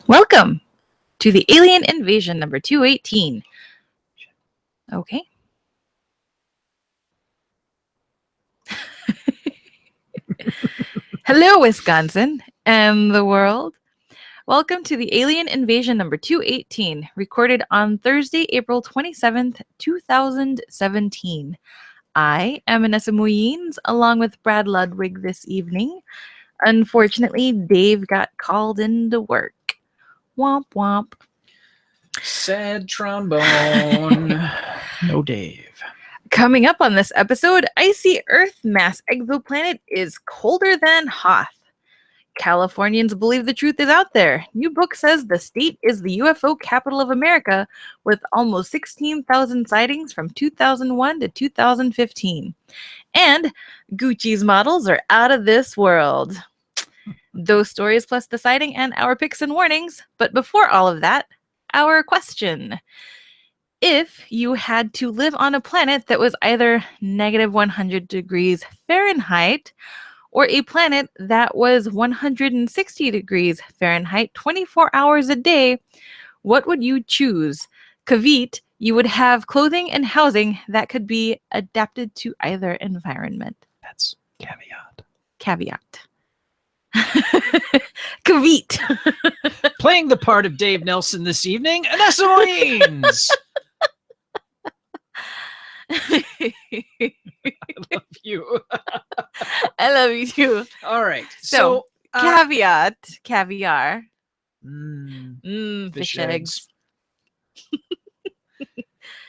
Welcome to the Alien Invasion number 218. Okay. Hello, Wisconsin and the world. Welcome to the Alien Invasion number 218, recorded on Thursday, April 27th, 2017. I am Anessa Muyines, along with Brad Ludwig this evening. Unfortunately, Dave got called into work. Womp womp. Sad trombone. No Dave. Coming up on this episode, icy Earthmass exoplanet is colder than Hoth. Californians believe the truth is out there. New book says the state is the UFO capital of America with almost 16,000 sightings from 2001 to 2015. And Gucci's models are out of this world. Those stories plus the sighting and our picks and warnings. But before all of that, our question. If you had to live on a planet that was either negative 100 degrees Fahrenheit or a planet that was 160 degrees Fahrenheit 24 hours a day, what would you choose? Kavit, you would have clothing and housing that could be adapted to either environment. That's caveat. Caveat. Kavit. Playing the part of Dave Nelson this evening, Anessa Muyines. I love you. I love you too. All right. So caveat, caviar. Fish Fish eggs. eggs.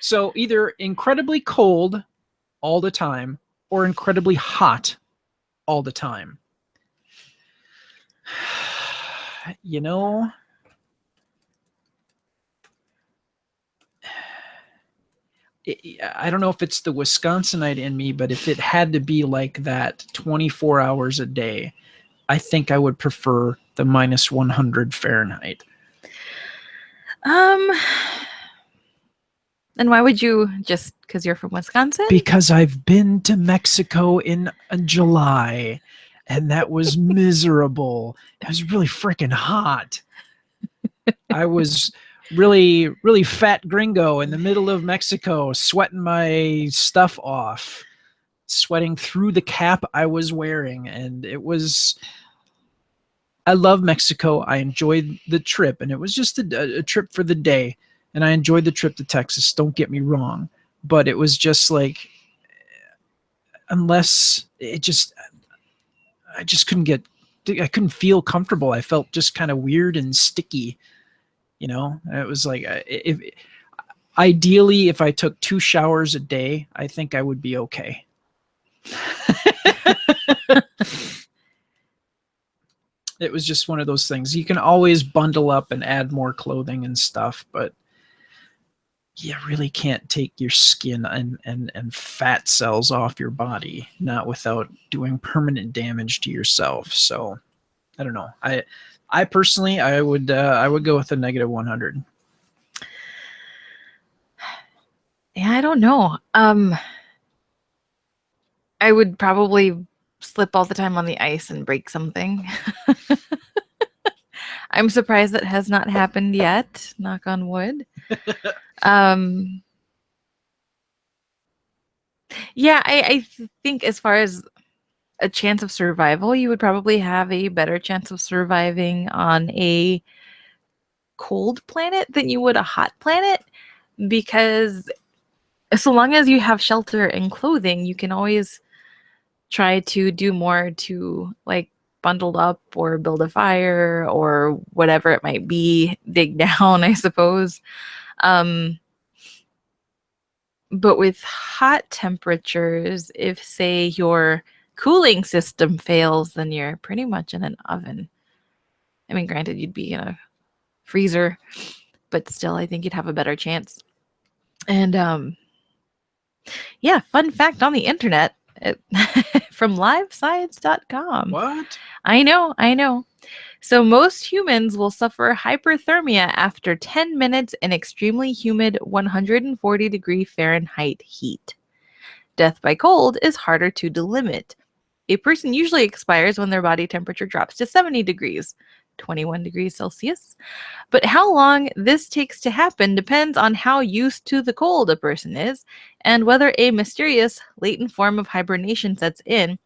So either incredibly cold all the time or incredibly hot all the time. You know, I don't know if it's the Wisconsinite in me, but if it had to be like that 24 hours a day, I think I would prefer the minus 100 Fahrenheit. And why would you, just because you're from Wisconsin? Because I've been to Mexico in July, and that was miserable. It was really freaking hot. I was really, really fat gringo in the middle of Mexico, sweating my stuff off, sweating through the cap I was wearing. And it was, I love Mexico. I enjoyed the trip, and it was just a trip for the day. And I enjoyed the trip to Texas, don't get me wrong. But it was just like, unless it just, I just couldn't get, I couldn't feel comfortable. I felt just kind of weird and sticky. You know, it was like, ideally, if I took 2 showers a day, I think I would be okay. It was just one of those things. You can always bundle up and add more clothing and stuff, but you really can't take your skin and fat cells off your body, not without doing permanent damage to yourself. So I don't know. I personally, I would go with a negative 100. Yeah, I don't know. I would probably slip all the time on the ice and break something. I'm surprised that has not happened yet. Knock on wood. Yeah, I think as far as a chance of survival, you would probably have a better chance of surviving on a cold planet than you would a hot planet, because so long as you have shelter and clothing, you can always try to do more to like bundle up or build a fire or whatever it might be, dig down, I suppose. But with hot temperatures, if say your cooling system fails, then you're pretty much in an oven. I mean, granted, you'd be in a freezer, but still, I think you'd have a better chance. And yeah, fun fact on the internet from livescience.com. What? I know. So most humans will suffer hyperthermia after 10 minutes in extremely humid 140 degree Fahrenheit heat. Death by cold is harder to delimit. A person usually expires when their body temperature drops to 70 degrees. 21 degrees Celsius. But how long this takes to happen depends on how used to the cold a person is and whether a mysterious latent form of hibernation sets in,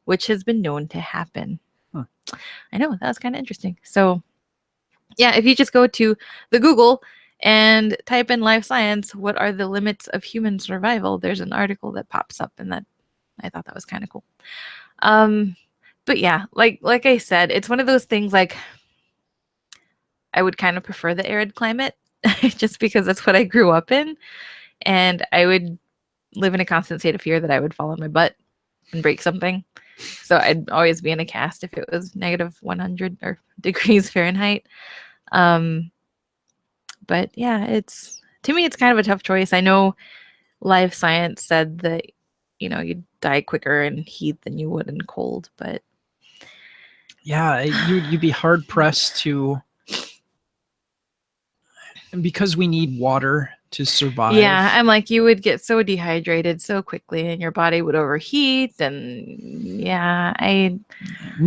which has been known to happen. Huh. I know, that was kind of interesting. So, yeah, if you just go to the Google and type in life science, what are the limits of human survival? There's an article that pops up, and that I thought that was kind of cool. But yeah, like I said, it's one of those things like I would kind of prefer the arid climate just because that's what I grew up in. And I would live in a constant state of fear that I would fall on my butt and break something. So I'd always be in a cast if it was negative 100 or degrees Fahrenheit. But yeah, to me, it's kind of a tough choice. I know life science said that, you'd die quicker in heat than you would in cold, but yeah, you'd be hard pressed to, and because we need water to survive. yeah, I'm like, you would get so dehydrated so quickly and your body would overheat. And yeah,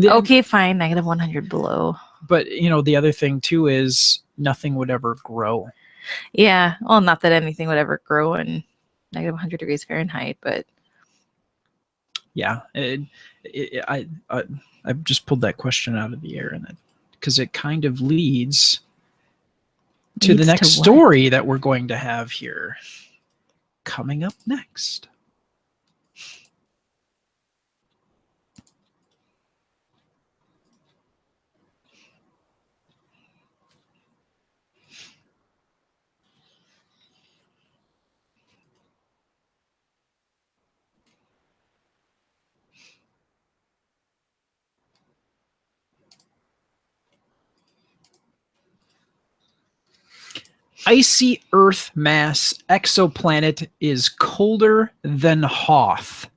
okay, fine, negative 100 below. But, the other thing too is nothing would ever grow. Yeah, well, not that anything would ever grow in negative 100 degrees Fahrenheit, but yeah, I just pulled that question out of the air, and because it kind of leads to the next story that we're going to have here coming up next. Icy Earthmass exoplanet is colder than Hoth.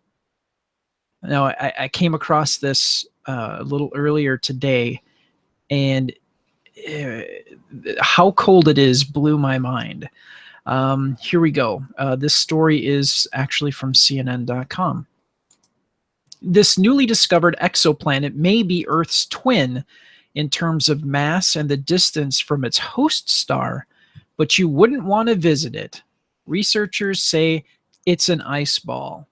Now, I came across this a little earlier today, and how cold it is blew my mind. Here we go. This story is actually from CNN.com. This newly discovered exoplanet may be Earth's twin in terms of mass and the distance from its host star, but you wouldn't want to visit it. Researchers say it's an ice ball.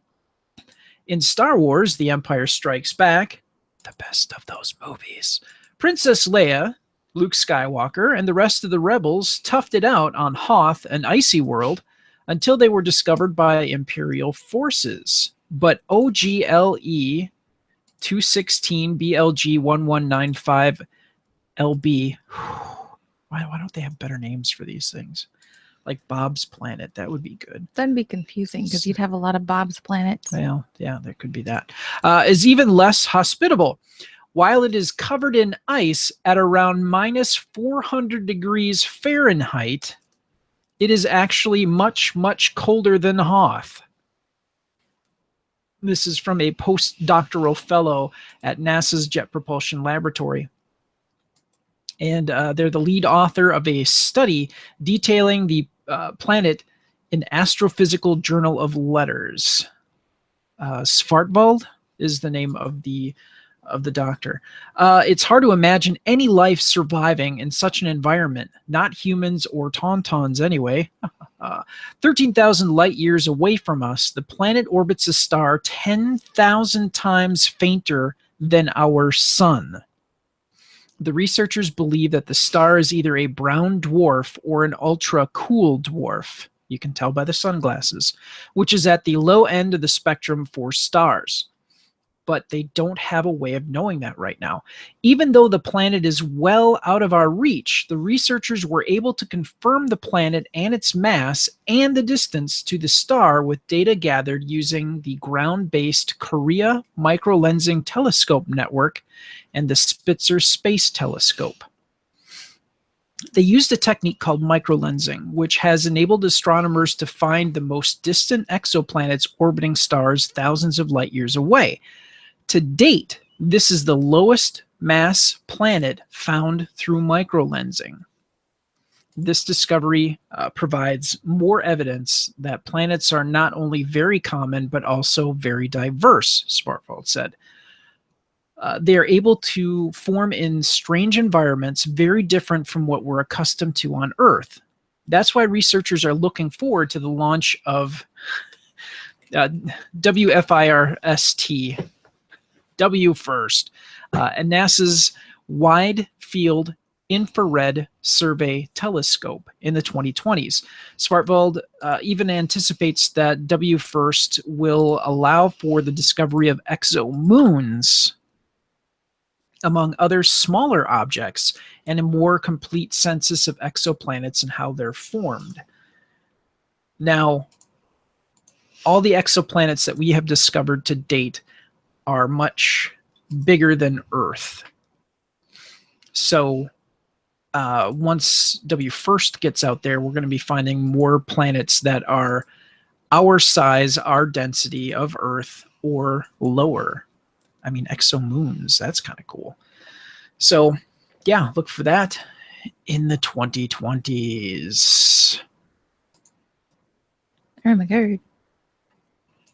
In Star Wars, The Empire Strikes Back, the best of those movies, Princess Leia, Luke Skywalker, and the rest of the rebels toughed it out on Hoth, an icy world, until they were discovered by Imperial forces. But OGLE 216 BLG 1195 LB, why don't they have better names for these things? Like Bob's Planet, that would be good. That'd be confusing because you'd have a lot of Bob's planets. Well, yeah, there could be that. Is even less hospitable. While it is covered in ice at around minus 400 degrees Fahrenheit, it is actually much, much colder than Hoth. This is from a postdoctoral fellow at NASA's Jet Propulsion Laboratory. And they're the lead author of a study detailing the planet in Astrophysical Journal of Letters. Svartwald is the name of the doctor. It's hard to imagine any life surviving in such an environment, not humans or tauntauns anyway. 13,000 light years away from us, the planet orbits a star 10,000 times fainter than our sun. The researchers believe that the star is either a brown dwarf or an ultra-cool dwarf. You can tell by the sunglasses, which is at the low end of the spectrum for stars. But they don't have a way of knowing that right now. Even though the planet is well out of our reach, the researchers were able to confirm the planet and its mass and the distance to the star with data gathered using the ground-based Korea Microlensing Telescope Network and the Spitzer Space Telescope. They used a technique called microlensing, which has enabled astronomers to find the most distant exoplanets orbiting stars thousands of light years away. To date, this is the lowest mass planet found through microlensing. This discovery provides more evidence that planets are not only very common, but also very diverse, Svartwald said. they are able to form in strange environments very different from what we're accustomed to on Earth. That's why researchers are looking forward to the launch of WFIRST, W first, and NASA's Wide Field Infrared Survey Telescope in the 2020s. Svartvold even anticipates that W first will allow for the discovery of exomoons, among other smaller objects, and a more complete census of exoplanets and how they're formed. Now, all the exoplanets that we have discovered to date are much bigger than Earth. So once W first gets out there, we're going to be finding more planets that are our size, our density of Earth, or lower. I mean, exomoons, that's kind of cool. So, yeah, look for that in the 2020s. Oh my god.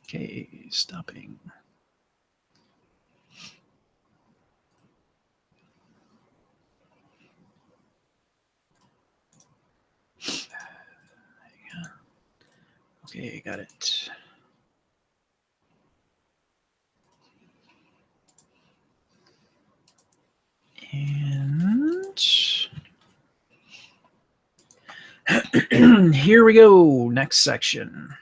Okay, stopping. Okay, got it. And here we go. Next section.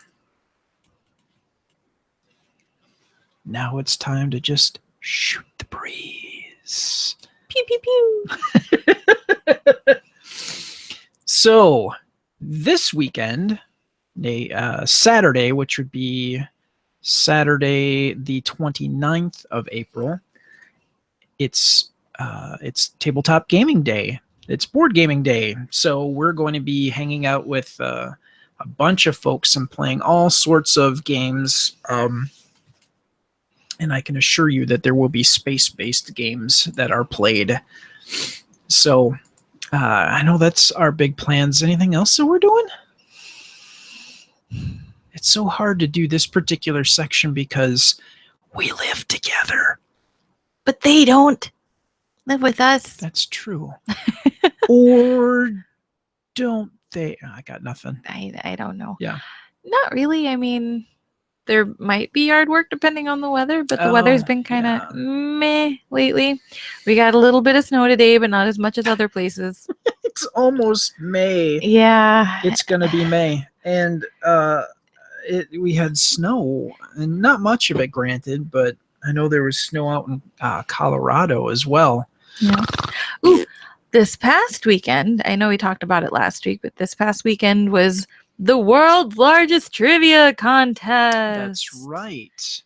Now it's time to just shoot the breeze. Pew pew pew. So this weekend, Saturday, which would be Saturday the 29th of April, it's Tabletop Gaming Day. It's board gaming day. So we're going to be hanging out with a bunch of folks and playing all sorts of games. And I can assure you that there will be space-based games that are played. So I know that's our big plans. Anything else that we're doing? It's so hard to do this particular section because we live together. But they don't live with us. That's true. Or don't they? I got nothing. I don't know. Yeah. Not really. I mean, there might be yard work depending on the weather, but the weather's been kind of meh lately. We got a little bit of snow today, but not as much as other places. It's almost May. Yeah. It's going to be May. And we had snow, and not much of it, granted, but I know there was snow out in Colorado as well. Yeah. Ooh, this past weekend, I know we talked about it last week, but this past weekend was the world's largest trivia contest. That's right.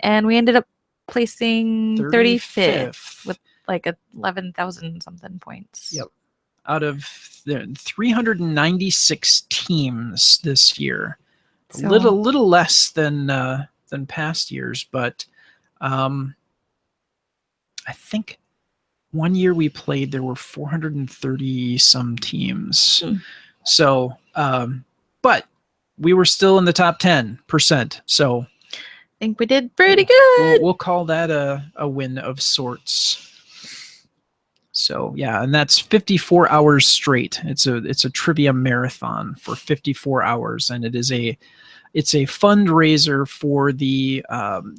And we ended up placing 35th 35th with like 11,000 something points. Yep. Out of the 396 teams this year. So, A little less than past years, but I think one year we played, there were 430 some teams. So, but we were still in the top 10%. So I think we did pretty good. We'll call that a win of sorts. So yeah, and that's 54 hours straight. It's a trivia marathon for 54 hours, and it's a fundraiser for the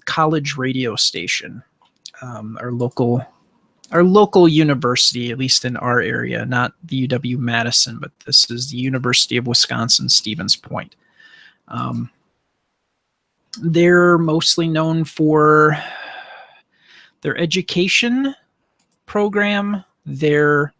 college radio station, our local university, at least in our area, not the UW-Madison, but this is the University of Wisconsin-Stevens Point. They're mostly known for their education program, their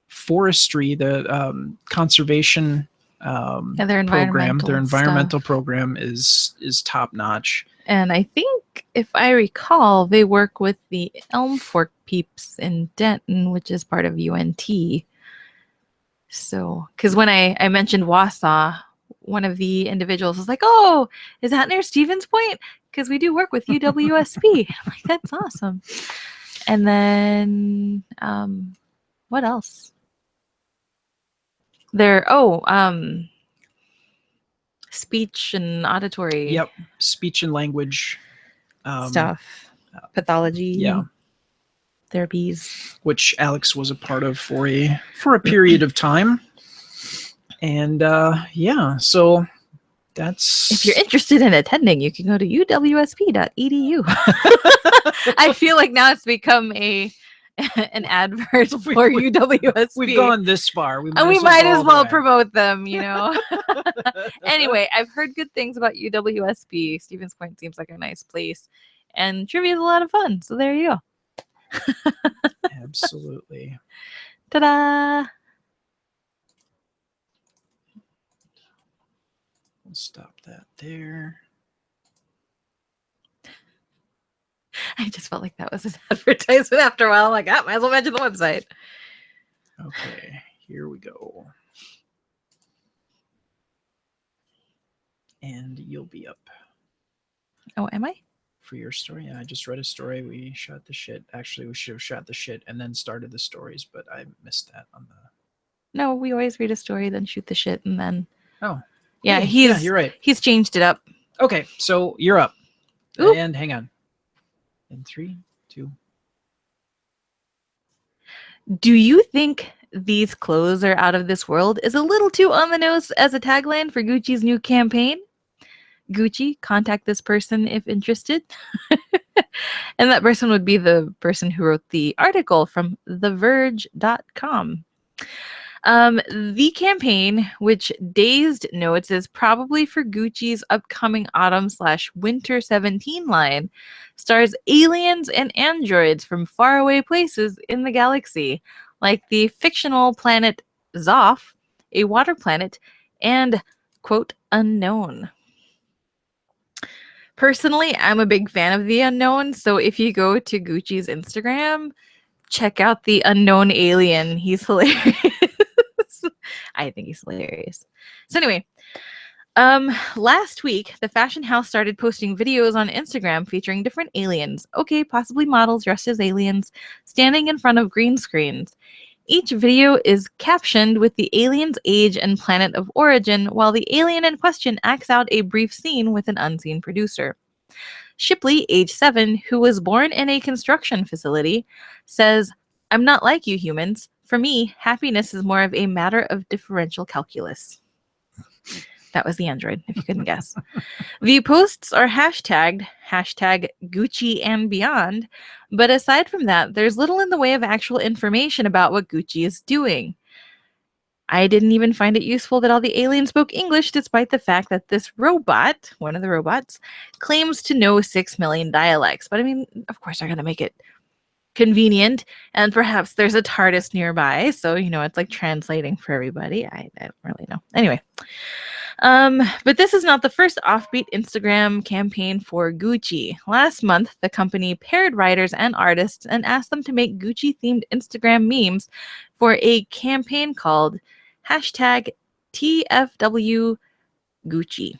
forestry, the conservation their environmental program is top notch. And I think, if I recall, they work with the Elm Fork peeps in Denton, which is part of UNT. So, because when I mentioned Wausau, one of the individuals was like, "Oh, is that near Stevens Point? Because we do work with UWSP." I'm like, "That's awesome." And then, what else? Speech and auditory. Yep, speech and language stuff, pathology. Yeah, They're bees. which Alex was a part of for a period of time. And yeah, so that's... If you're interested in attending, you can go to uwsp.edu. I feel like now it's become an advert for UWSP. We've gone this far. We might as well promote them, you know. Anyway, I've heard good things about UWSP. Stevens Point seems like a nice place, and trivia is a lot of fun. So there you go. Absolutely. Ta-da! We'll stop that there. I just felt like that was an advertisement after a while. Like, might as well mention the website. Okay, here we go. And you'll be up. Oh, am I? For your story? Yeah, I just read a story. We shot the shit. Actually, we should have shot the shit and then started the stories, but I missed that on the... No, we always read a story, then shoot the shit, and then... Oh. Yeah, okay. yeah, you're right. He's changed it up. Okay, so you're up. Oop. And hang on. In 3, 2... Do you think these clothes are out of this world is a little too on the nose as a tagline for Gucci's new campaign? Gucci, contact this person if interested. And that person would be the person who wrote the article from TheVerge.com. The campaign, which Dazed notes is probably for Gucci's upcoming autumn/winter 17 line, stars aliens and androids from faraway places in the galaxy, like the fictional planet Zoff, a water planet, and, quote, unknown. Personally, I'm a big fan of the unknown, so if you go to Gucci's Instagram, check out the unknown alien. He's hilarious. I think he's hilarious. So anyway, last week, the fashion house started posting videos on Instagram featuring different aliens. Okay, possibly models dressed as aliens, standing in front of green screens. Each video is captioned with the alien's age and planet of origin, while the alien in question acts out a brief scene with an unseen producer. Shipley, age 7, who was born in a construction facility, says, "I'm not like you humans. For me, happiness is more of a matter of differential calculus." That was the android, if you couldn't guess. The posts are hashtagged Gucci and beyond, but aside from that, there's little in the way of actual information about what Gucci is doing. I didn't even find it useful that all the aliens spoke English, despite the fact that this robot, one of the robots, claims to know 6 million dialects. But I mean, of course, they're going to make it convenient, and perhaps there's a TARDIS nearby, so, you know, it's like translating for everybody. I don't really know. Anyway. But this is not the first offbeat Instagram campaign for Gucci. Last month, the company paired writers and artists and asked them to make Gucci-themed Instagram memes for a campaign called #TFW Gucci.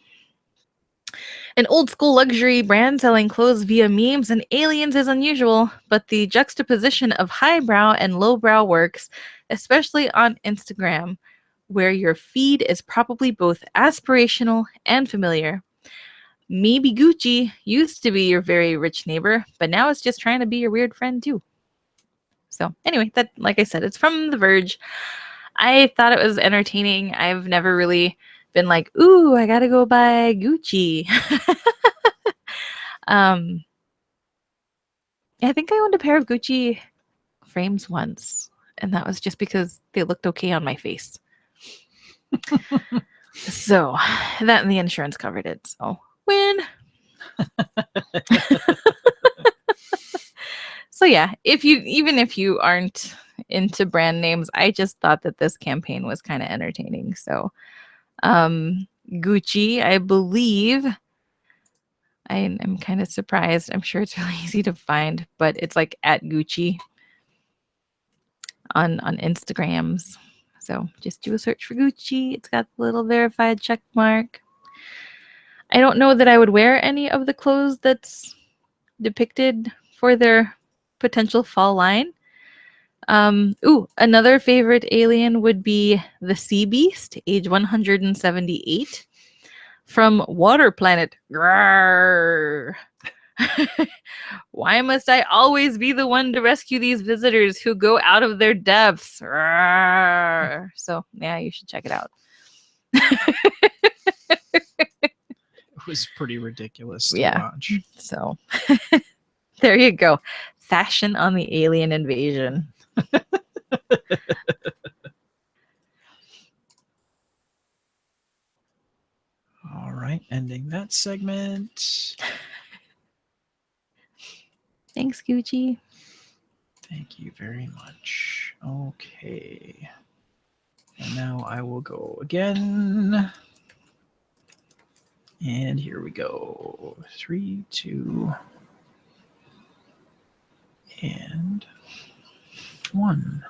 An old-school luxury brand selling clothes via memes and aliens is unusual, but the juxtaposition of highbrow and lowbrow works, especially on Instagram, where your feed is probably both aspirational and familiar. Maybe Gucci used to be your very rich neighbor, but now it's just trying to be your weird friend too. So anyway, that, like I said, it's from The Verge. I thought it was entertaining. I've never really been like, ooh, I gotta go buy Gucci. I think I owned a pair of Gucci frames once, and that was just because they looked okay on my face. So that and the insurance covered it. So win. So yeah, even if you aren't into brand names, I just thought that this campaign was kind of entertaining. So Gucci, I believe, I am kind of surprised. I'm sure it's really easy to find, but it's like at Gucci on Instagrams. So just do a search for Gucci. It's got the little verified check mark. I don't know that I would wear any of the clothes that's depicted for their potential fall line. Another favorite alien would be the Sea Beast, age 178, from Water Planet. Grrr. Why must I always be the one to rescue these visitors who go out of their depths? Rawr. So, yeah, you should check it out. It was pretty ridiculous to Yeah. watch. So, there you go. Fashion on the alien invasion. All right, ending that segment. Thanks, Gucci. Thank you very much. Okay. And now I will go again. And here we go. 3, 2, and 1.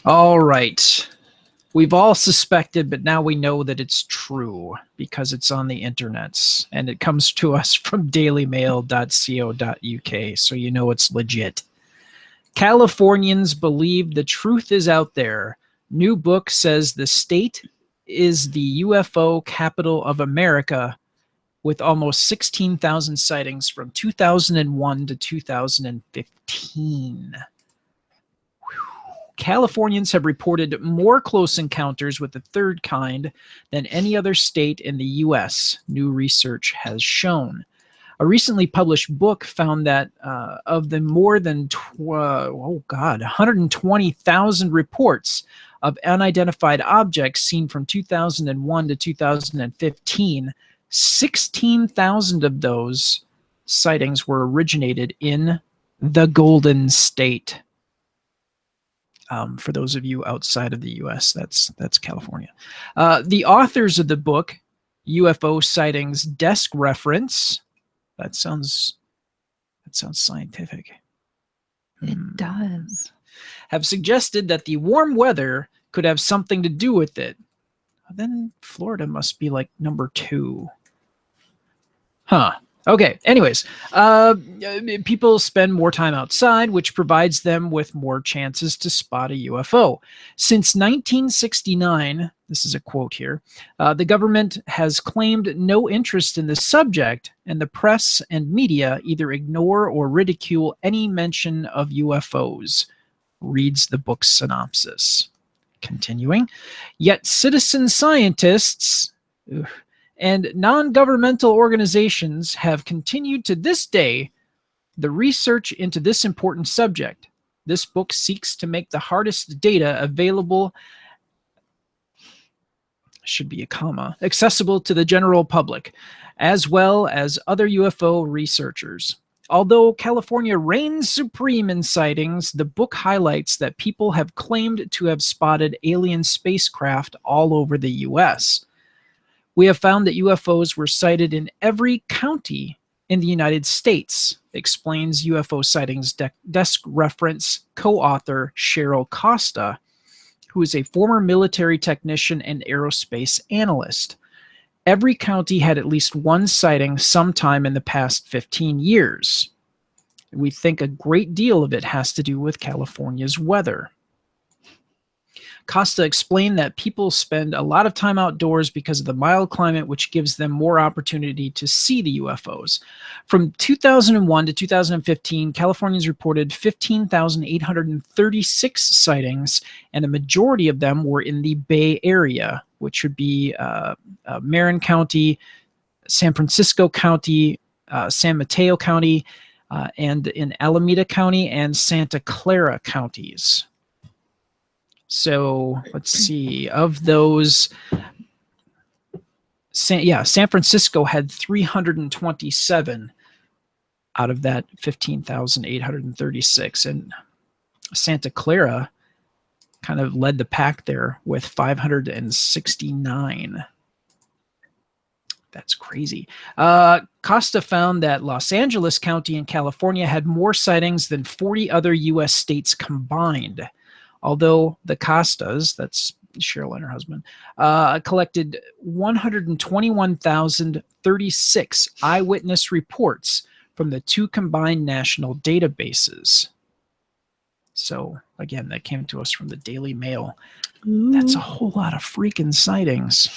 All right. We've all suspected, but now we know that it's true because it's on the internets and it comes to us from dailymail.co.uk, so you know it's legit. Californians believe the truth is out there. New book says the state is the UFO capital of America with almost 16,000 sightings from 2001 to 2015. Californians have reported more close encounters with the third kind than any other state in the U.S., new research has shown. A recently published book found that of the more than 120,000 reports of unidentified objects seen from 2001 to 2015, 16,000 of those sightings were originated in the Golden State. For those of you outside of the U.S., that's California. The authors of the book, UFO Sightings Desk Reference, that sounds scientific. It does. Have suggested that the warm weather could have something to do with it. Then Florida must be like number 2. Huh. Okay, anyways, people spend more time outside, which provides them with more chances to spot a UFO. Since 1969, this is a quote here, the government has claimed no interest in the subject, and the press and media either ignore or ridicule any mention of UFOs, reads the book's synopsis. Continuing, yet citizen scientists and non-governmental organizations have continued to this day the research into this important subject. This book seeks to make the hardest data available, should be a comma, accessible to the general public, as well as other UFO researchers. Although California reigns supreme in sightings, the book highlights that people have claimed to have spotted alien spacecraft all over the U.S. We have found that UFOs were sighted in every county in the United States, explains UFO Sightings Desk Reference co-author Cheryl Costa, who is a former military technician and aerospace analyst. Every county had at least one sighting sometime in the past 15 years. We think a great deal of it has to do with California's weather. Costa explained that people spend a lot of time outdoors because of the mild climate, which gives them more opportunity to see the UFOs. From 2001 to 2015, Californians reported 15,836 sightings, and a majority of them were in the Bay Area, which would be Marin County, San Francisco County, San Mateo County, and in Alameda County and Santa Clara counties. So let's see, of those, San Francisco had 327 out of that 15,836. And Santa Clara kind of led the pack there with 569. That's crazy. Costa found that Los Angeles County in California had more sightings than 40 other U.S. states combined. Although the Costas, that's Cheryl and her husband, collected 121,036 eyewitness reports from the two combined national databases. So, again, that came to us from the Daily Mail. That's a whole lot of freaking sightings.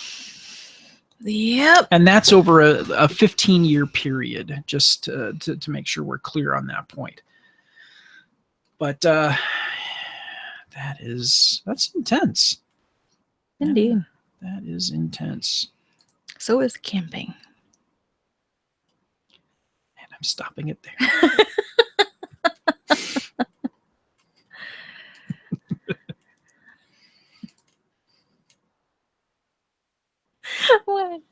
Yep. And that's over a 15-year period, just to make sure we're clear on that point. But that's intense. Indeed. That is intense. So is camping. And I'm stopping it there. What?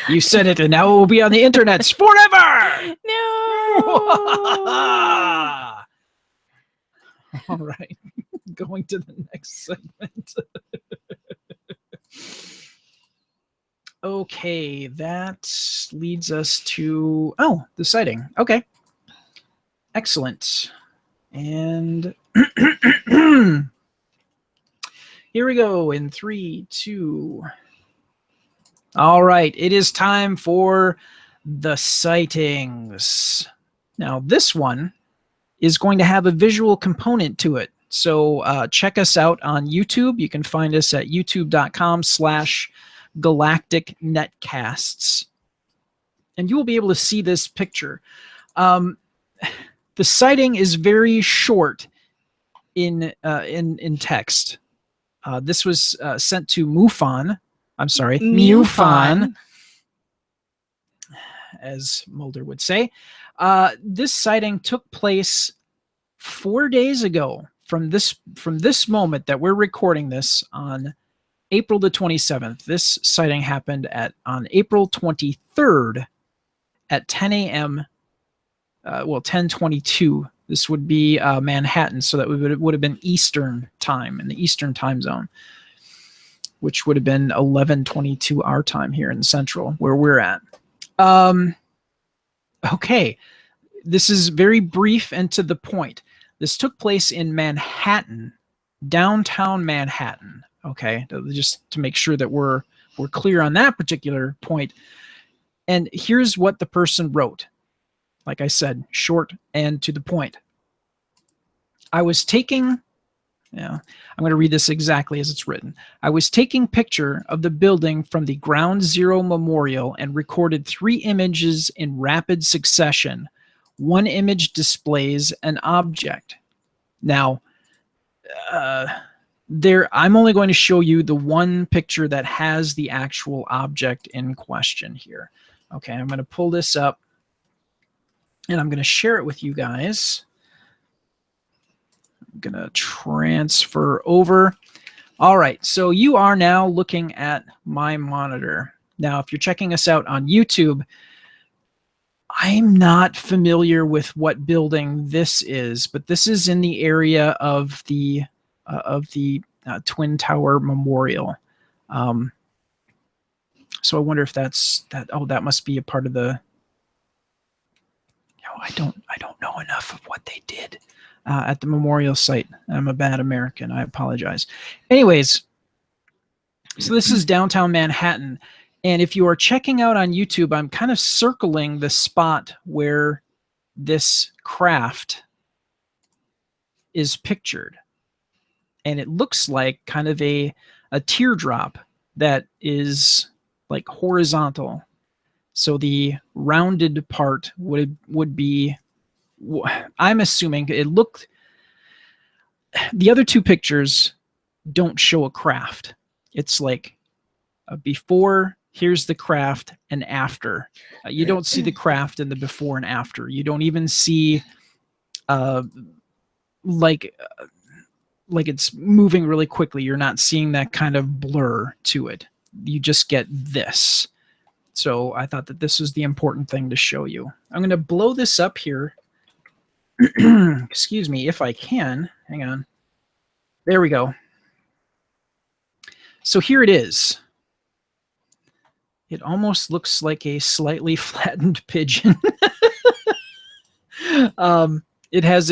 You said it, and now it will be on the internet forever. No. All right. Going to the next segment. Okay, that leads us to the sighting. Okay. Excellent. And here we go in 3, 2. All right, it is time for the sightings. Now, this one is going to have a visual component to it. So check us out on YouTube. You can find us at youtube.com/Galactic Netcasts. And you will be able to see this picture. The sighting is very short in text. This was sent to MUFON. I'm sorry, MUFON, as Mulder would say. This sighting took place 4 days ago from this moment that we're recording this on April the 27th. This sighting happened on April 23rd at 10 a.m. 10:22. This would be Manhattan, so that would have been Eastern time, in the Eastern time zone, which would have been 11:22 our time here in Central, where we're at. Okay, this is very brief and to the point. This took place in Manhattan, downtown Manhattan. Okay, just to make sure that we're clear on that particular point. And here's what the person wrote. Like I said, short and to the point. I was taking, I'm going to read this exactly as it's written. I was taking picture of the building from the Ground Zero Memorial and recorded 3 images in rapid succession. One image displays an object. Now, I'm only going to show you the one picture that has the actual object in question here. Okay, I'm going to pull this up and I'm going to share it with you guys. I'm going to transfer over. All right, so you are now looking at my monitor. Now, if you're checking us out on YouTube, I'm not familiar with what building this is, but this is in the area of the Twin Tower Memorial. So I wonder if that's that. Oh, that must be a part of the. I don't know enough of what they did at the memorial site. I'm a bad American. I apologize. Anyways, so this is downtown Manhattan. And if you are checking out on YouTube, I'm kind of circling the spot where this craft is pictured. And it looks like kind of a teardrop that is like horizontal. So the rounded part would be, I'm assuming it looked, the other 2 pictures don't show a craft. It's like a before, here's the craft, and after. You don't see the craft in the before and after. You don't even see like it's moving really quickly. You're not seeing that kind of blur to it. You just get this. So I thought that this was the important thing to show you. I'm going to blow this up here. Excuse me, if I can. Hang on. There we go. So here it is. It almost looks like a slightly flattened pigeon. It has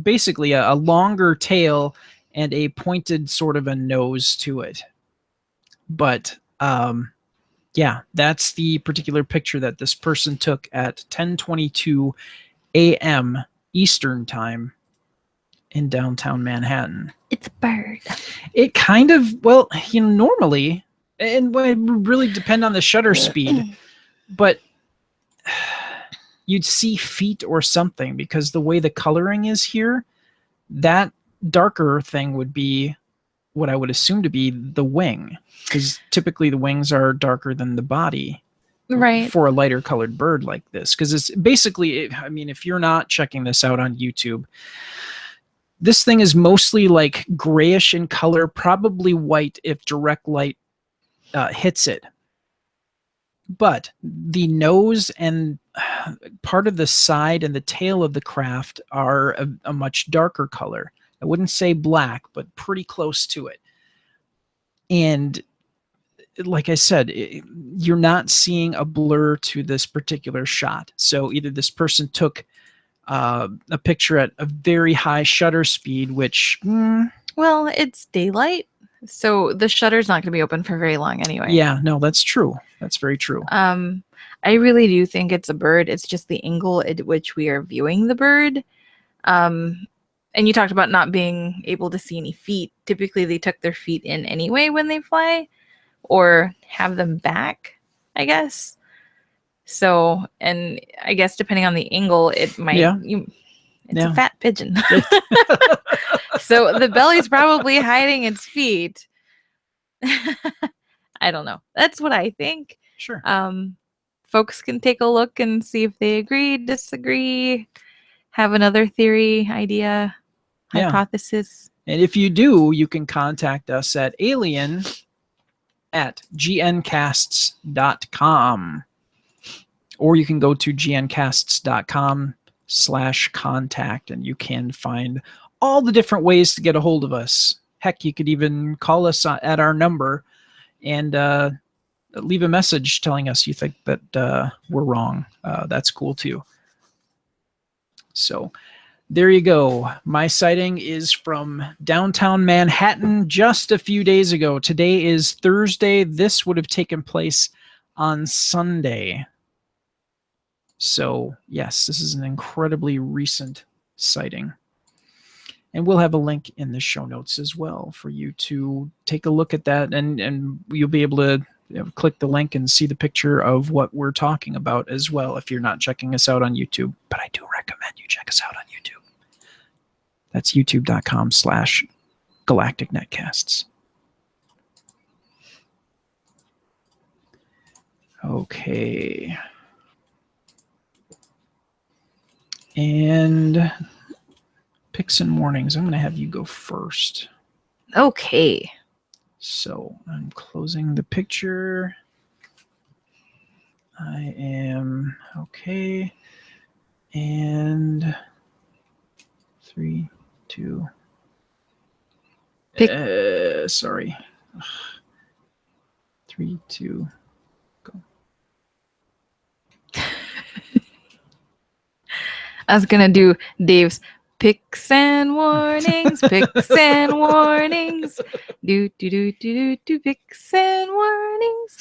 basically a longer tail and a pointed sort of a nose to it. But yeah, that's the particular picture that this person took at 10:22 a.m. Eastern time. in downtown Manhattan. It's a bird. It kind of, well, normally, and it would really depend on the shutter speed, but you'd see feet or something because the way the coloring is here, that darker thing would be what I would assume to be the wing, because typically the wings are darker than the body. Right. For a lighter colored bird like this, because it's basically, I mean, if you're not checking this out on YouTube, this thing is mostly like grayish in color, probably white if direct light hits it. But the nose and part of the side and the tail of the craft are a much darker color. I wouldn't say black, but pretty close to it. And like I said, you're not seeing a blur to this particular shot. So either this person took a picture at a very high shutter speed, which... well, it's daylight, so the shutter's not going to be open for very long anyway. Yeah, no, that's true. That's very true. I really do think it's a bird. It's just the angle at which we are viewing the bird. And you talked about not being able to see any feet. Typically, they tuck their feet in anyway when they fly, or have them back, I guess. So, and I guess depending on the angle, it might... it's a fat pigeon. So the belly's probably hiding its feet. I don't know. That's what I think. Sure. Folks can take a look and see if they agree, disagree, have another theory, idea, hypothesis. And if you do, you can contact us at alien@gncasts.com. Or you can go to gncasts.com/contact and you can find all the different ways to get a hold of us. Heck, you could even call us at our number and leave a message telling us you think that we're wrong. That's cool too. So there you go. My sighting is from downtown Manhattan just a few days ago. Today is Thursday. This would have taken place on Sunday. So yes, this is an incredibly recent sighting. And we'll have a link in the show notes as well for you to take a look at that, and you'll be able to click the link and see the picture of what we're talking about as well if you're not checking us out on YouTube. But I do recommend you check us out on YouTube. That's youtube.com/galacticnetcasts. Okay. And picks and warnings. I'm going to have you go first. Okay. So I'm closing the picture. I am okay. And 3, 2. Sorry. 3, 2. Go. I was gonna do Dave's picks and warnings, picks and warnings, do picks and warnings.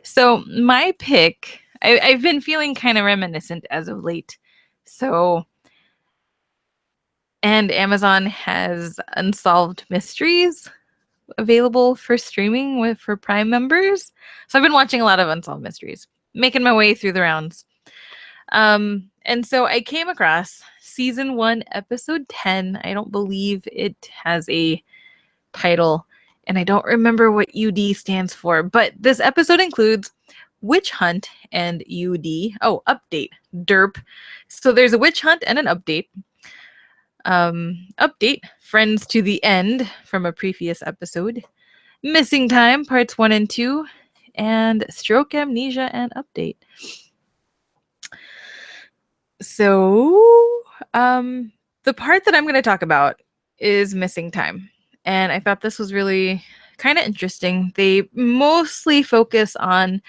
So my pick, I've been feeling kind of reminiscent as of late. So, and Amazon has Unsolved Mysteries available for streaming for Prime members. So I've been watching a lot of Unsolved Mysteries, making my way through the rounds. And so I came across season 1, episode 10. I don't believe it has a title, and I don't remember what UD stands for, but this episode includes witch hunt and UD. Oh, update, derp. So there's a witch hunt and an update. Update, friends to the end from a previous episode. Missing time, parts 1 and 2, and stroke amnesia and update. So, the part that I'm going to talk about is missing time. And I thought this was really kind of interesting. They mostly focus on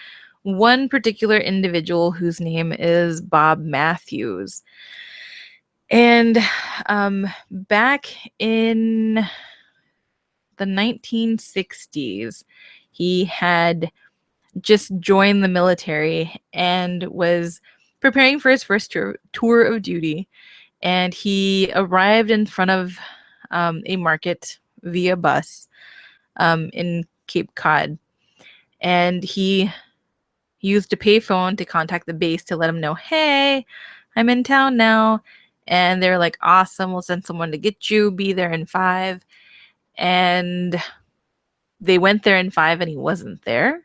one particular individual whose name is Bob Matthews. And back in the 1960s, he had just joined the military and was preparing for his first tour of duty. and he arrived in front of a market via bus in Cape Cod, and he used a payphone to contact the base to let him know, hey, I'm in town now. And they're like, awesome, we'll send someone to get you, be there in 5. And they went there in 5 and he wasn't there.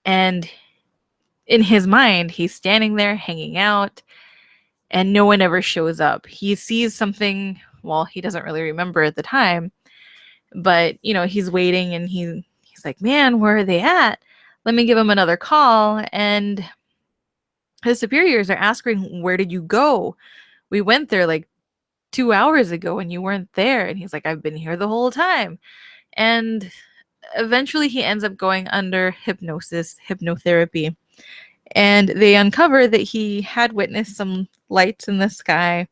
And in his mind, he's standing there hanging out and no one ever shows up. He sees something, well, he doesn't really remember at the time, but he's waiting and he's like, man, where are they at? Let me give him another call. And his superiors are asking, where did you go? We went there like 2 hours ago and you weren't there. And he's like, I've been here the whole time. And eventually he ends up going under hypnotherapy. And they uncover that he had witnessed some lights in the sky.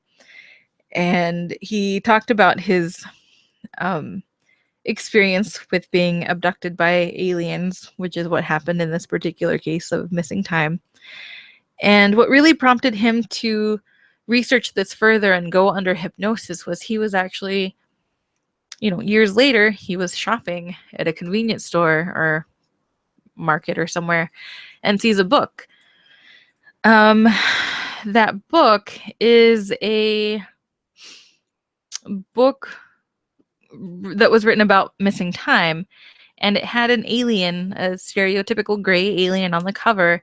And he talked about his experience with being abducted by aliens, which is what happened in this particular case of missing time. And what really prompted him to research this further and go under hypnosis was he was actually, years later, he was shopping at a convenience store or market or somewhere and sees a book. That book is a book that was written about missing time, and it had an alien, a stereotypical gray alien on the cover.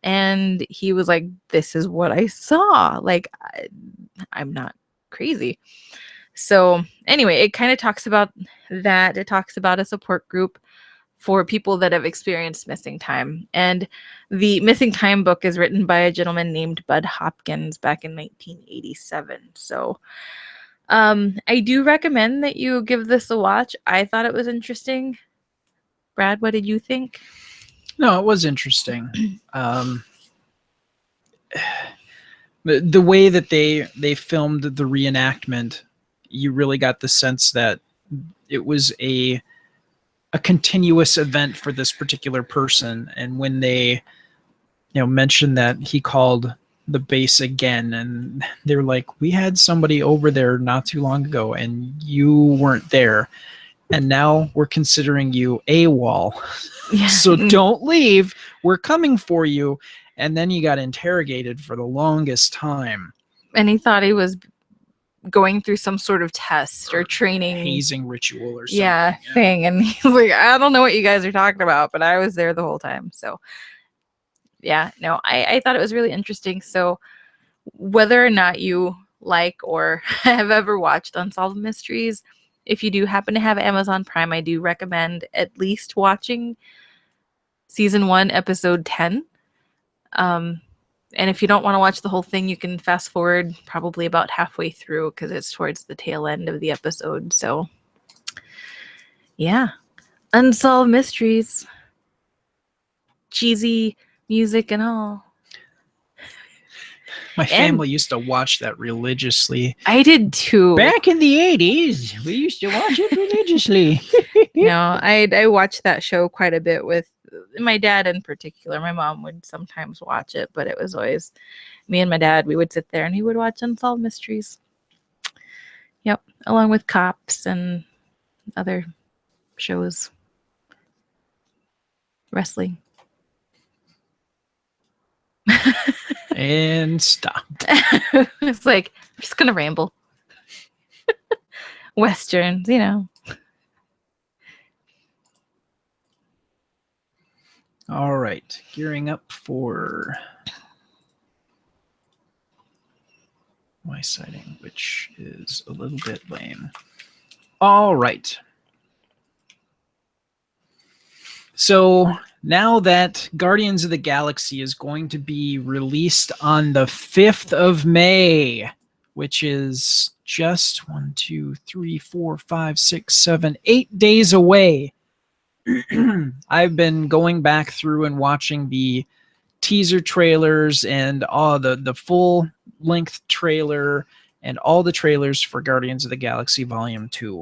And he was like, this is what I saw. Like, I'm not crazy. So anyway, it kind of talks about that. It talks about a support group for people that have experienced missing time. And the missing time book is written by a gentleman named Bud Hopkins back in 1987. So I do recommend that you give this a watch. I thought it was interesting. Brad, what did you think? No, it was interesting. The way that they filmed the reenactment, you really got the sense that it was a continuous event for this particular person. And when they mentioned that he called the base again, and they were like, we had somebody over there not too long ago and you weren't there, and now we're considering you AWOL. Yeah. So don't leave, we're coming for you. And then he got interrogated for the longest time. And he thought he was going through some sort of test or training. Hazing ritual or something. Thing. And he's like, I don't know what you guys are talking about, but I was there the whole time. So yeah, no, I thought it was really interesting. So whether or not you like or have ever watched Unsolved Mysteries, if you do happen to have Amazon Prime, I do recommend at least watching season 1, episode 10. And if you don't want to watch the whole thing, you can fast forward probably about halfway through because it's towards the tail end of the episode. So yeah, Unsolved Mysteries, cheesy music and all. My family used to watch that religiously. I did too. Back in the 80s, we used to watch it religiously. No, I watched that show quite a bit with my dad in particular. My mom would sometimes watch it, but it was always me and my dad. We would sit there and he would watch Unsolved Mysteries. Yep, along with Cops and other shows. Wrestling. And stop. It's like, I'm just gonna ramble. Westerns, All right, gearing up for my sighting, which is a little bit lame. All right. So now that Guardians of the Galaxy is going to be released on the 5th of May, which is just 8 days away. I've been going back through and watching the teaser trailers and all the full length trailer and all the trailers for Guardians of the Galaxy Volume 2.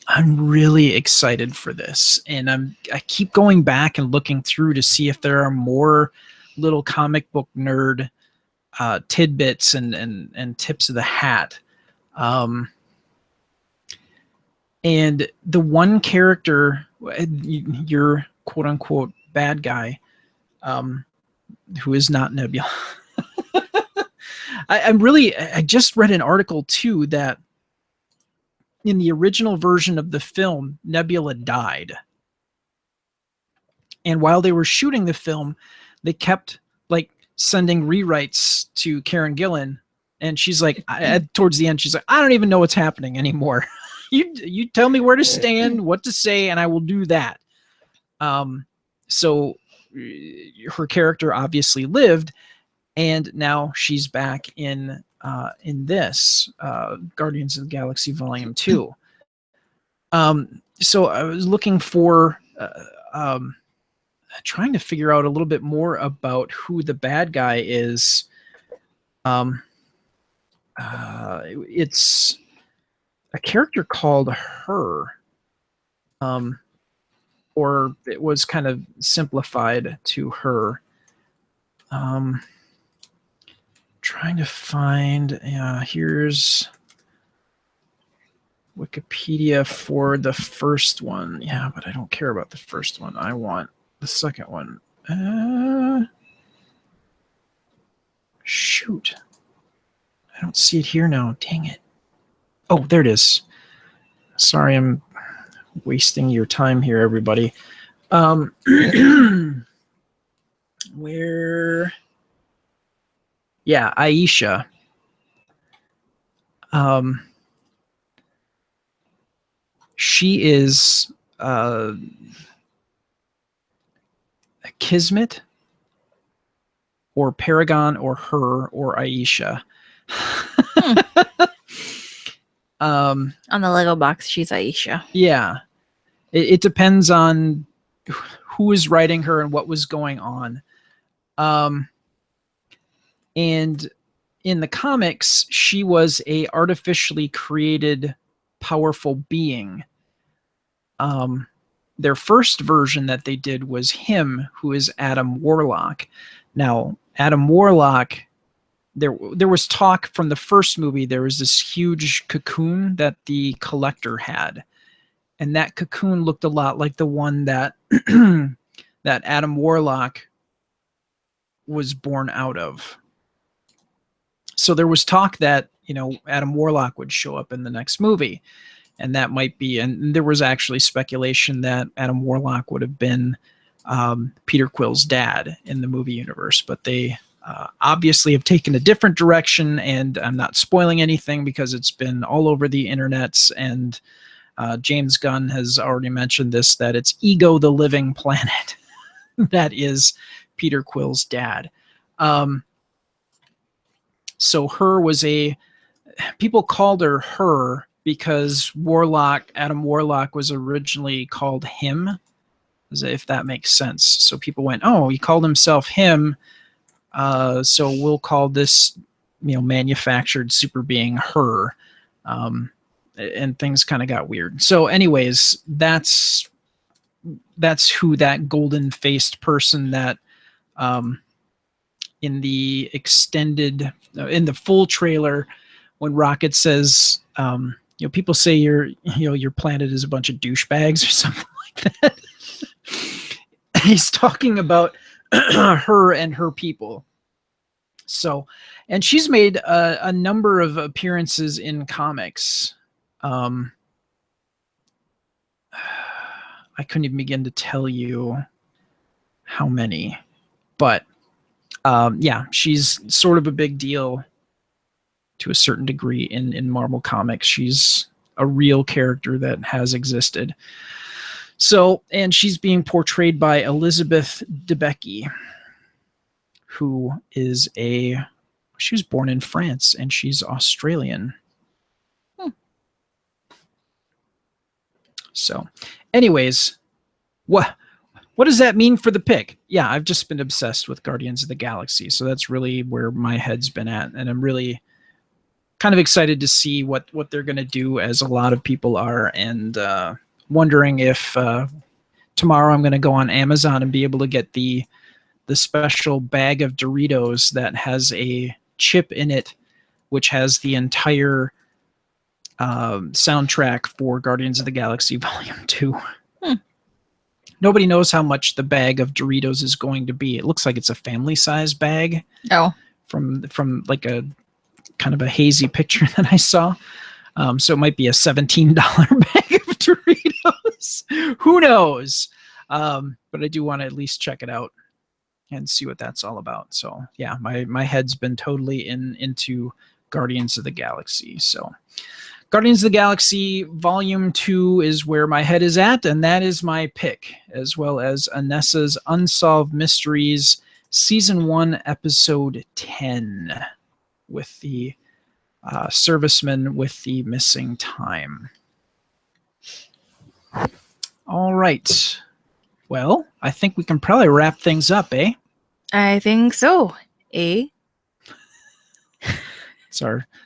I'm really excited for this, and I keep going back and looking through to see if there are more little comic book nerd tidbits and tips of the hat. And the one character, your quote unquote bad guy, who is not Nebula. I just read an article too that in the original version of the film, Nebula died. And while they were shooting the film, they kept like sending rewrites to Karen Gillan. And she's like, towards the end, she's like, I don't even know what's happening anymore. you tell me where to stand, what to say, and I will do that. So her character obviously lived, and now she's back in this Guardians of the Galaxy Volume 2. So I was looking for trying to figure out a little bit more about who the bad guy is. It's a character called Her, or it was kind of simplified to Her. Trying to find, here's Wikipedia for the first one. Yeah, but I don't care about the first one. I want the second one. Shoot. I don't see it here now. Dang it. Oh, there it is. Sorry, I'm wasting your time here, everybody. Where? Yeah, Aisha. She is a Kismet or Paragon or Her or Aisha. On the Lego box, she's Aisha. Yeah. It depends on who is writing her and what was going on. And in the comics, she was a artificially created powerful being. Their first version that they did was him, who is Adam Warlock. Now, Adam Warlock, there was talk from the first movie, there was this huge cocoon that the Collector had. And that cocoon looked a lot like the one that that Adam Warlock was born out of. So there was talk that, Adam Warlock would show up in the next movie. And that might be, and there was actually speculation that Adam Warlock would have been Peter Quill's dad in the movie universe. But they obviously have taken a different direction, and I'm not spoiling anything because it's been all over the internets, and James Gunn has already mentioned this, that it's Ego the Living Planet that is Peter Quill's dad. So Her was people called her Her because Adam Warlock was originally called Him, as if that makes sense. So people went, oh, he called himself Him, so we'll call this, manufactured super being Her. And things kind of got weird. So anyways, that's who that golden-faced person that in the in the full trailer, when Rocket says, people say your planet is a bunch of douchebags or something like that. He's talking about her and her people. So, and she's made a number of appearances in comics. I couldn't even begin to tell you how many, but yeah, she's sort of a big deal to a certain degree in Marvel Comics. She's a real character that has existed. So, and she's being portrayed by Elizabeth Debicki, who is she was born in France and she's Australian. So, anyways, what does that mean for the pick? Yeah, I've just been obsessed with Guardians of the Galaxy, so that's really where my head's been at, and I'm really kind of excited to see what they're going to do, as a lot of people are, and wondering if tomorrow I'm going to go on Amazon and be able to get the the special bag of Doritos that has a chip in it, which has the entire soundtrack for Guardians of the Galaxy Volume 2. Nobody knows how much the bag of Doritos is going to be. It looks like it's a family-size bag. Oh. From like a kind of a hazy picture that I saw. So it might be a $17 bag of Doritos. Who knows? But I do want to at least check it out and see what that's all about. So yeah, my head's been totally into Guardians of the Galaxy. So Guardians of the Galaxy Volume 2 is where my head is at, and that is my pick, as well as Anessa's Unsolved Mysteries Season 1, Episode 10, with the serviceman with the missing time. All right. Well, I think we can probably wrap things up, eh? I think so. Eh?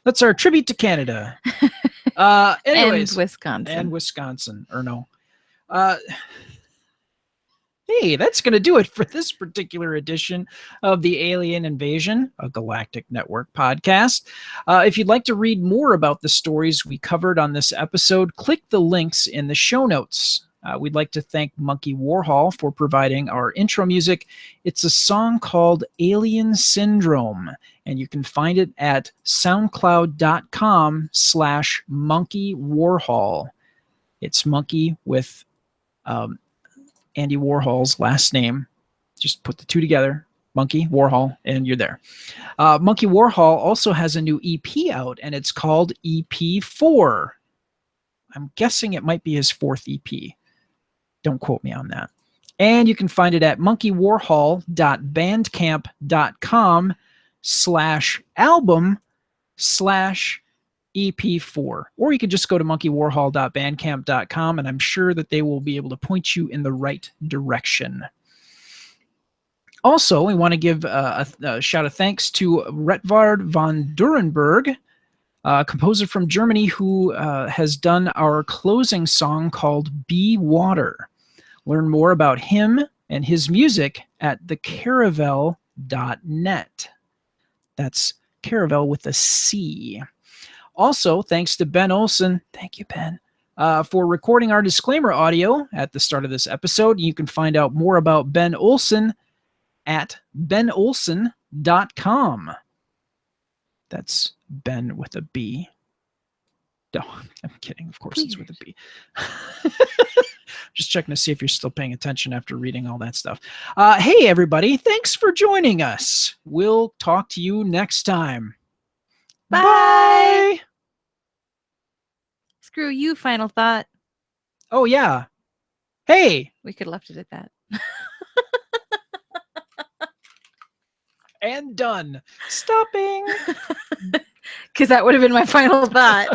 That's our tribute to Canada. Anyways, and Wisconsin. And Wisconsin, or no. Hey, that's going to do it for this particular edition of the Alien Invasion, a Galactic Network podcast. If you'd like to read more about the stories we covered on this episode, click the links in the show notes. We'd like to thank Monkey Warhol for providing our intro music. It's a song called Alien Syndrome, and you can find it at soundcloud.com/Monkey Warhol. It's Monkey with Andy Warhol's last name. Just put the two together, Monkey Warhol, and you're there. Monkey Warhol also has a new EP out, and it's called EP4. I'm guessing it might be his fourth EP. Don't quote me on that. And you can find it at monkeywarhol.bandcamp.com/album/EP4. Or you could just go to monkeywarhol.bandcamp.com, and I'm sure that they will be able to point you in the right direction. Also, we want to give a shout of thanks to Retvard von Durenberg, a composer from Germany who has done our closing song called Be Water. Learn more about him and his music at thecaravel.net. That's Caravel with a C. Also, thanks to Ben Olson. Thank you, Ben, for recording our disclaimer audio at the start of this episode. You can find out more about Ben Olson at benolson.com. That's Ben with a B. No, I'm kidding. Of course, it's with a B. Just checking to see if you're still paying attention after reading all that stuff. Hey, everybody. Thanks for joining us. We'll talk to you next time. Bye. Bye. Screw you, final thought. Oh, yeah. Hey. We could have left it at that. And done. Stopping. Because that would have been my final thought.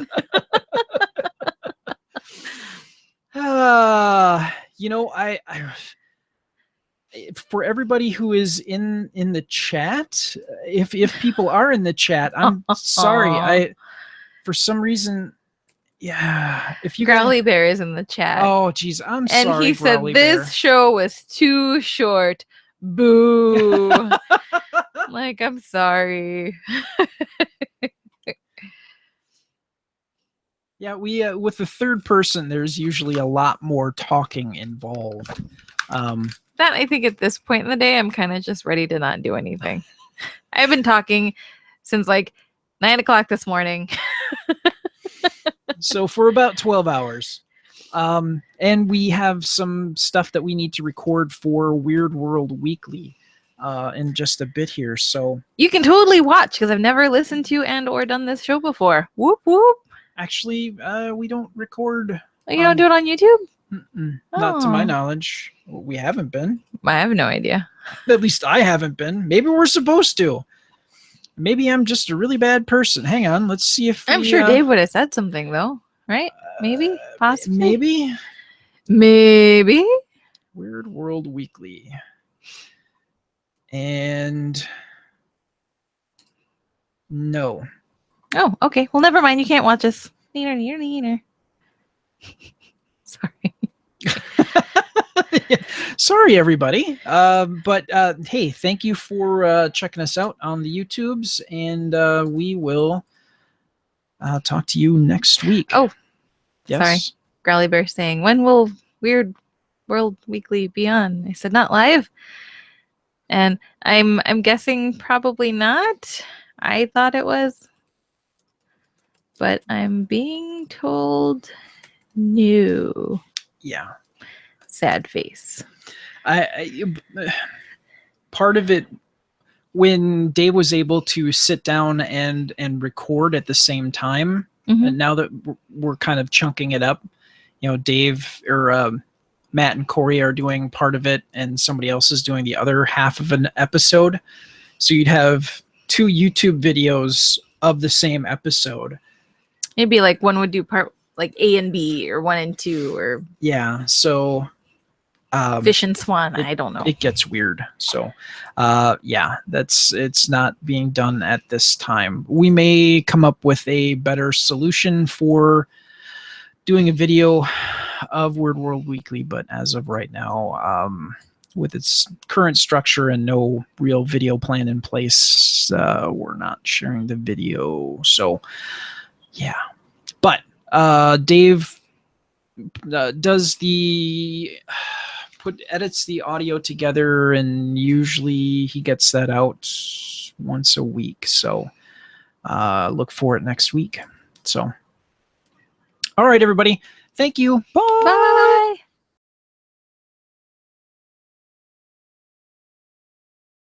I for everybody who is in the chat, if people are in the chat, I'm sorry. For some reason, yeah. If you Growly Bear is in the chat. Oh, geez, I'm sorry. And he said Growly this Bear. show was too short. Boo. Like, I'm sorry. Yeah, we with the third person, there's usually a lot more talking involved. That I think at this point in the day, I'm kind of just ready to not do anything. I've been talking since like 9 o'clock this morning. So for about 12 hours. And we have some stuff that we need to record for Weird World Weekly in just a bit here. So you can totally watch because I've never listened to and or done this show before. Whoop whoop. Actually, we don't record. You don't do it on YouTube? Not to my knowledge. We haven't been. I have no idea. At least I haven't been. Maybe we're supposed to. Maybe I'm just a really bad person. Hang on. Let's see if I'm sure Dave would have said something, though. Right? Maybe? Possibly? Maybe? Weird World Weekly. And no. Oh, okay. Well, never mind. You can't watch us. Neener. Sorry. Sorry, everybody. But hey, thank you for checking us out on the YouTubes, and we will talk to you next week. Oh, yes. sorry. Growly Bear saying, when will Weird World Weekly be on? I said, not live. And I'm guessing probably not. I thought it was. But I'm being told no. Yeah. Sad face. Part of it, when Dave was able to sit down and record at the same time, and now that we're kind of chunking it up, you know, Dave or Matt and Corey are doing part of it, and somebody else is doing the other half of an episode. So you'd have 2 YouTube videos of the same episode. Maybe like one would do part like A and B, or 1 and 2, or yeah. So Fish and Swan. I don't know. It gets weird. So yeah, it's not being done at this time. We may come up with a better solution for doing a video of Weird World Weekly, but as of right now, with its current structure and no real video plan in place, we're not sharing the video. So yeah, but Dave does the edits the audio together, and usually he gets that out once a week. So look for it next week. So all right, everybody, thank you. Bye.